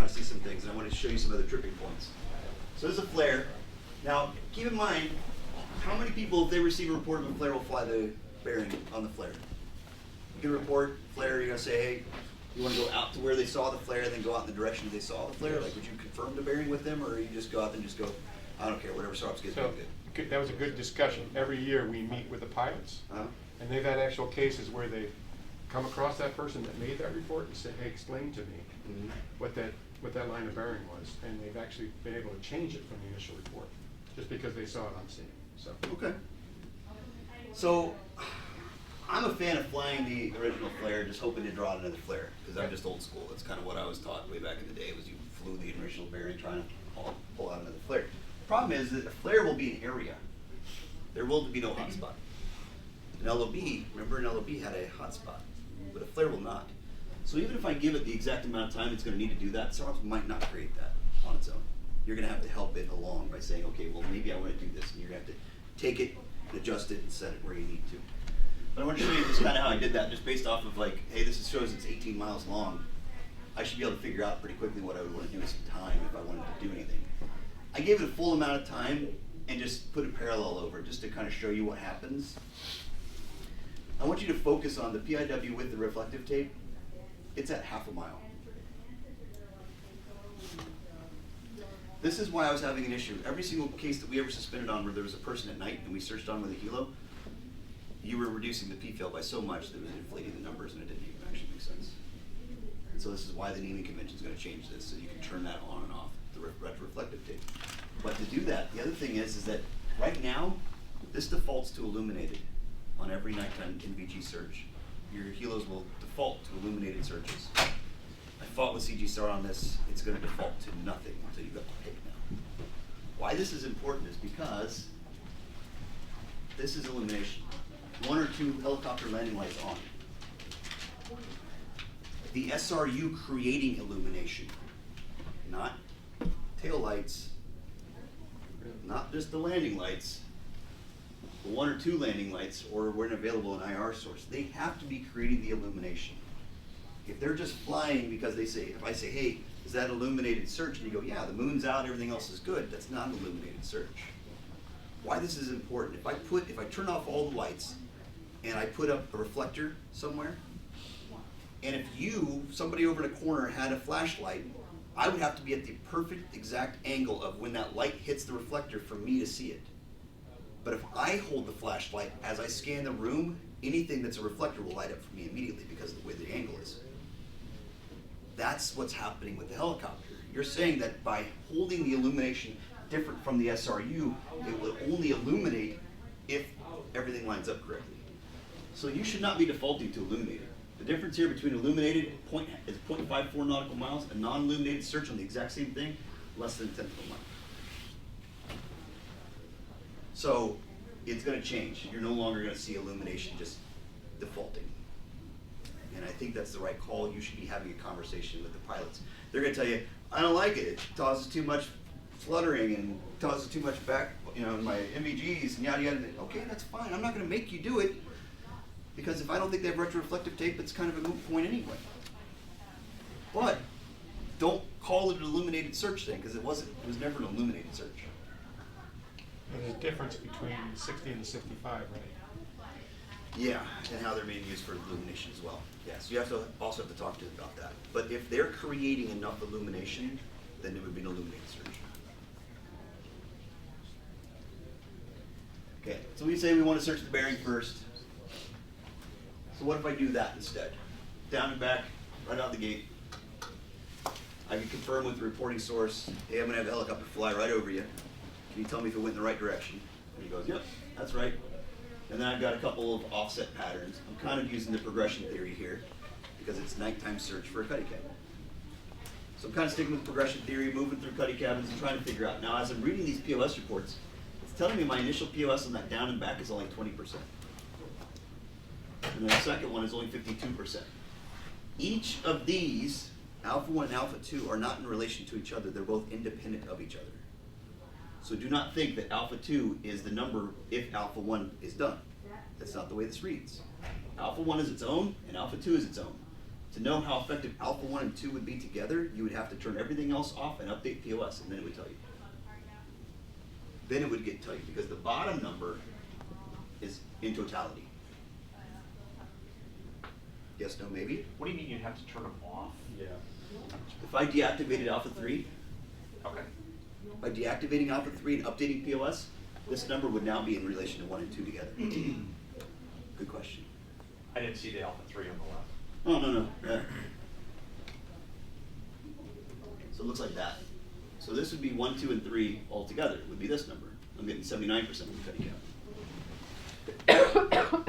kind of see some things, and I want to show you some other tripping points. So there's a flare. Now, keep in mind, how many people, if they receive a report of a flare, will fly the bearing on the flare? You get a report, flare, you're going to say, hey, you want to go out to where they saw the flare, and then go out in the direction they saw the flare? Like, would you confirm the bearing with them, or you just go out and just go, I don't care, whatever SARPS gives me, So good? that was a good discussion. Every year we meet with the pilots, and they've had actual cases where they've come across that person that made that report and said, hey, explain to me what that line of bearing was, and they've actually been able to change it from the initial report just because they saw it on scene. So Okay. So I'm a fan of flying the original flare, just hoping to draw another flare, because I'm just old school. That's kind of what I was taught way back in the day, was you flew the original bearing trying to pull out another flare. Problem is that a flare will be an area. There will be no hotspot. An LOB, remember an LOB had a hotspot, but a flare will not. So even if I give it the exact amount of time it's going to need to do that, SARPS might not create that on its own. You're going to have to help it along by saying, okay, well, maybe I want to do this, and you're going to have to take it, adjust it, and set it where you need to. But I want to show you just kind of how I did that, just based off of like, hey, this shows it's 18 miles long. I should be able to figure out pretty quickly what I would want to do with some time if I wanted to do anything. I gave it a full amount of time and just put a parallel over it, just to kind of show you what happens. I want you to focus on the PIW with the reflective tape. It's at half a mile. This is why I was having an issue. Every single case that we ever suspended on where there was a person at night and we searched on with a helo, you were reducing the P-fail by so much that it was inflating the numbers, and it didn't even actually make sense. And so this is why the naming convention is going to change this, so you can turn that on and off, the retroreflective tape. But to do that, the other thing is that right now, this defaults to illuminated on every nighttime NVG search. Your helos will default to illuminated searches. I fought with CG Star on this. It's going to default to nothing until you've got the tape now. Why this is important is because this is illumination. 1 or 2 helicopter landing lights on. The SRU creating illumination, not tail lights, not just the landing lights, the 1 or 2 landing lights, or when available an IR source. They have to be creating the illumination. If they're just flying because they say, if I say, hey, is that illuminated search? And you go, yeah, the moon's out, everything else is good. That's not an illuminated search. Why this is important, if I turn off all the lights and I put up a reflector somewhere, and if somebody over in a corner had a flashlight, I would have to be at the perfect exact angle of when that light hits the reflector for me to see it. But if I hold the flashlight as I scan the room, anything that's a reflector will light up for me immediately because of the way the angle is. That's what's happening with the helicopter. You're saying that by holding the illumination different from the SRU, it will only illuminate if everything lines up correctly. So you should not be defaulting to illuminated. The difference here between illuminated is 0.54 nautical miles, and non-illuminated search on the exact same thing, less than 1/10 of a mile. So it's going to change. You're no longer going to see illumination just defaulting. And I think that's the right call. You should be having a conversation with the pilots. They're going to tell you, I don't like it. It causes too much fluttering and causes too much back, in my MVGs and yada yada. Okay, that's fine. I'm not going to make you do it, because if I don't think they have retroreflective tape, it's kind of a moot point anyway. But don't call it an illuminated search thing, because it wasn't. It was never an illuminated search. there's a difference between the 60 and the 65, right? Yeah, and how they're being used for illumination as well. Yes, you have to also have to talk to them about that. But if they're creating enough illumination, then it would be an illuminated search. Okay, so we say we want to search the bearing first. So what if I do that instead? Down and back, right out the gate. I can confirm with the reporting source, hey, I'm going to have a helicopter fly right over you. Can you tell me if it went in the right direction? And he goes, yep, that's right. And then I've got a couple of offset patterns. I'm kind of using the progression theory here because it's nighttime search for a cuddy cabin. So I'm kind of sticking with progression theory, moving through cuddy cabins and trying to figure out. Now, as I'm reading these POS reports, it's telling me my initial POS on that down and back is only 20%. And then the second one is only 52%. Each of these, Alpha 1 and Alpha 2, are not in relation to each other. They're both independent of each other. So do not think that Alpha 2 is the number if Alpha 1 is done. That's not the way this reads. Alpha 1 is its own, and Alpha 2 is its own. To know how effective alpha 1 and 2 would be together, you would have to turn everything else off and update POS, and then it would tell you. Then it would tell you, because the bottom number is in totality. Yes, no, maybe? What do you mean you'd have to turn them off? Yeah. If I deactivated alpha 3, Okay. by deactivating alpha 3 and updating POS, this number would now be in relation to 1 and 2 together. Good question. I didn't see the alpha 3 on the left. Oh, no. So it looks like that. So this would be 1, 2, and 3 all together, would be this number. I'm getting 79% of the cutting count.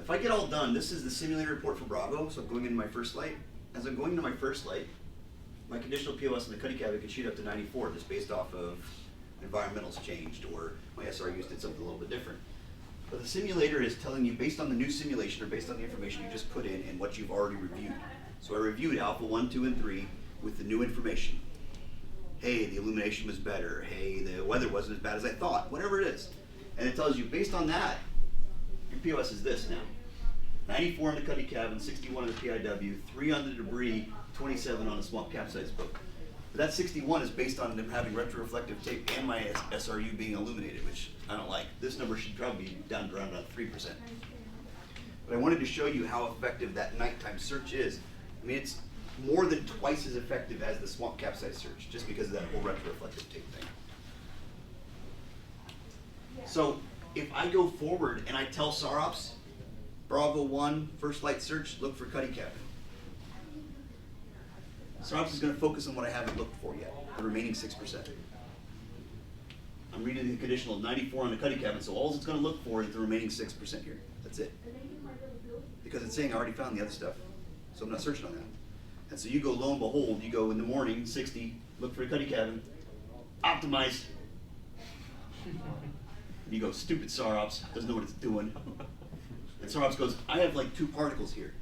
If I get all done, this is the simulator report for Bravo, so I'm going into my first light. As I'm going into my first light, my conditional POS in the cutting cabin can shoot up to 94 just based off of environmentals changed or my SRUs did something a little bit different. But the simulator is telling you based on the new simulation or based on the information you just put in and what you've already reviewed. So I reviewed alpha 1, 2, and 3 with the new information. Hey, the illumination was better. Hey, the weather wasn't as bad as I thought. Whatever it is. And it tells you based on that, your POS is this now. 94 in the cuddy cabin, 61 in the PIW, 3 on the debris, 27 on the swamp capsize book. But that 61 is based on them having retroreflective tape and my SRU being illuminated, which I don't like. This number should probably be down to around 3%. But I wanted to show you how effective that nighttime search is. I mean, it's more than twice as effective as the swamp capsize search, just because of that whole retroreflective tape thing. So if I go forward and I tell SAROPS, Bravo 1, first light search, look for cuddy cabin. SAROPS is going to focus on what I haven't looked for yet, the remaining 6%. I'm reading the conditional of 94 on the cuddy cabin, so all it's going to look for is the remaining 6% here. That's it. Because it's saying I already found the other stuff, so I'm not searching on that. And so you go, lo and behold, you go in the morning, 60, look for a cuddy cabin, optimize. And you go, stupid SAROPS, doesn't know what it's doing. And SAROPS goes, I have like 2 particles here.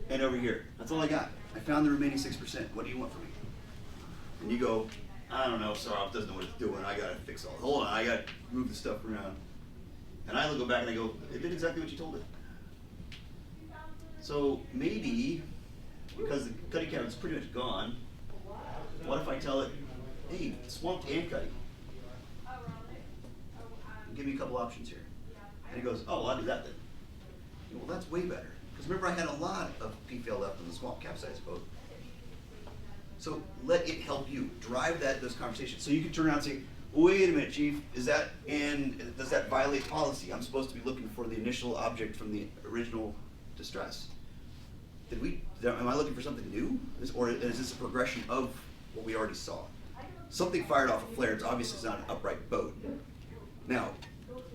And over here. That's all I got. I found the remaining 6%. What do you want from me? And you go, I don't know, SAROPS doesn't know what it's doing. I gotta fix all. Hold on, I gotta move the stuff around. And I go back and I go, it did exactly what you told it. So maybe, because the cuddy cabin's pretty much gone, what if I tell it, hey, swamped and cuddy? Give me a couple options here. And he goes, oh, well, I'll do that then. Well, that's way better. Because remember, I had a lot of PFL left on the swamp capsize boat. So let it help you drive those conversations. So you can turn around and say, wait a minute, Chief, does that violate policy? I'm supposed to be looking for the initial object from the original distress. Am I looking for something new? Or is this a progression of what we already saw? Something fired off a flare, it's obviously it's not an upright boat. Now,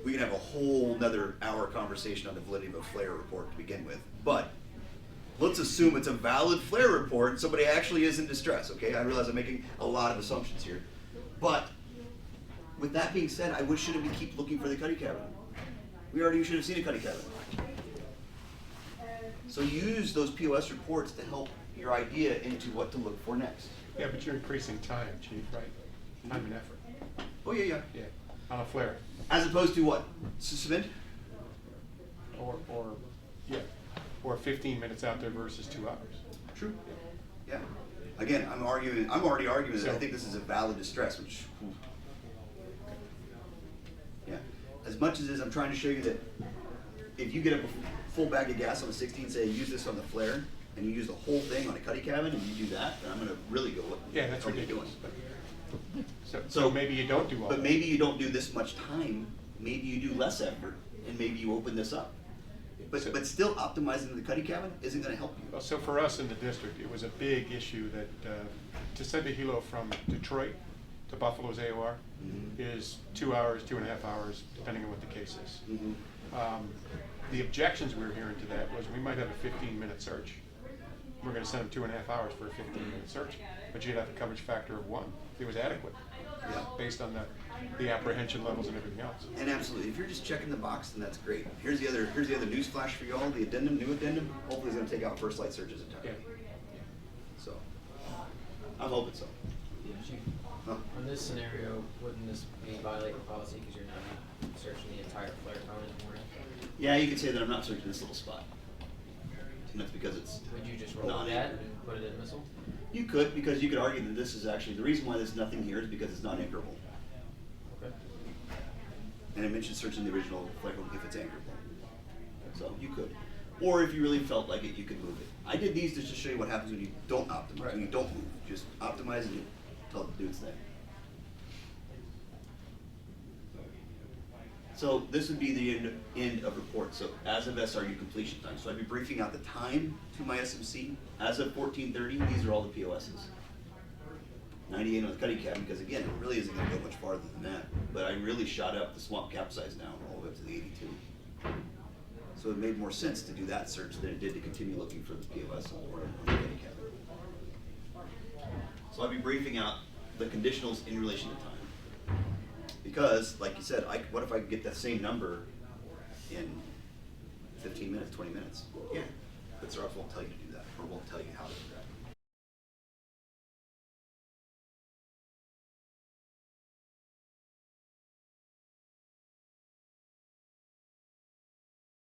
we can have a whole another hour conversation on the validity of a flare report to begin with, but let's assume it's a valid flare report and somebody actually is in distress, okay? I realize I'm making a lot of assumptions here. But with that being said, shouldn't we keep looking for the cuddy cabin? We already should have seen a cuddy cabin. So use those POS reports to help your idea into what to look for next. Yeah, but you're increasing time, Chief, right? Time and effort. Oh, yeah. Yeah, on a flare. As opposed to what? Suspend? Or 15 minutes out there versus 2 hours. True. Yeah. Again, I'm already arguing that I think this is a valid distress, which, yeah. As much as I'm trying to show you that if you get a full bag of gas on a 16, say use this on the flare, and you use the whole thing on a cuddy cabin, and you do that, then I'm going to really go, what Yeah, that's are you ridiculous. doing? So maybe you don't do all But that. maybe you don't do this much time, maybe you do less effort, and maybe you open this up. But still optimizing the cuddy cabin isn't going to help you. Well, so for us in the district, it was a big issue that to send a helo from Detroit to Buffalo's AOR is 2 hours, 2.5 hours, depending on what the case is. The objections we were hearing to that was we might have a 15-minute search. We're going to send them 2.5 hours for a 15-minute search, but you'd have a coverage factor of 1. It was adequate, based on the apprehension levels and everything else. And absolutely, if you're just checking the box, then that's great. Here's the other news flash for y'all. The new addendum, hopefully is going to take out first light searches entirely. So, I'm hoping so. Chief, Huh? on this scenario, wouldn't this be violating policy because you're not searching the entire flare cone in the morning? Yeah, you could say that I'm not searching this little spot. And that's because it's Would you just roll with that and put it in missile? You could, because you could argue that this is actually, the reason why there's nothing here is because it's not anchorable. Okay. And I mentioned searching the original flagpole if it's anchorable. So you could. Or if you really felt like it, you could move it. I did these just to show you what happens when you don't optimize, when you don't move. Just optimize and tell it to do its thing. So this would be the end of report. So as of SRU completion time. So I'd be briefing out the time to my SMC. As of 14:30, these are all the POSs. 98 on the cutting cabin, because again, it really isn't gonna go much farther than that. But I really shot up the swamp capsize now, all the way up to the 82. So it made more sense to do that search than it did to continue looking for the POS on the cutting cabin. So I'll be briefing out the conditionals in relation to time. Because, like you said, what if I could get that same number in 15 minutes, 20 minutes? Yeah, but Xerox won't tell you to do that, or won't tell you how to do that.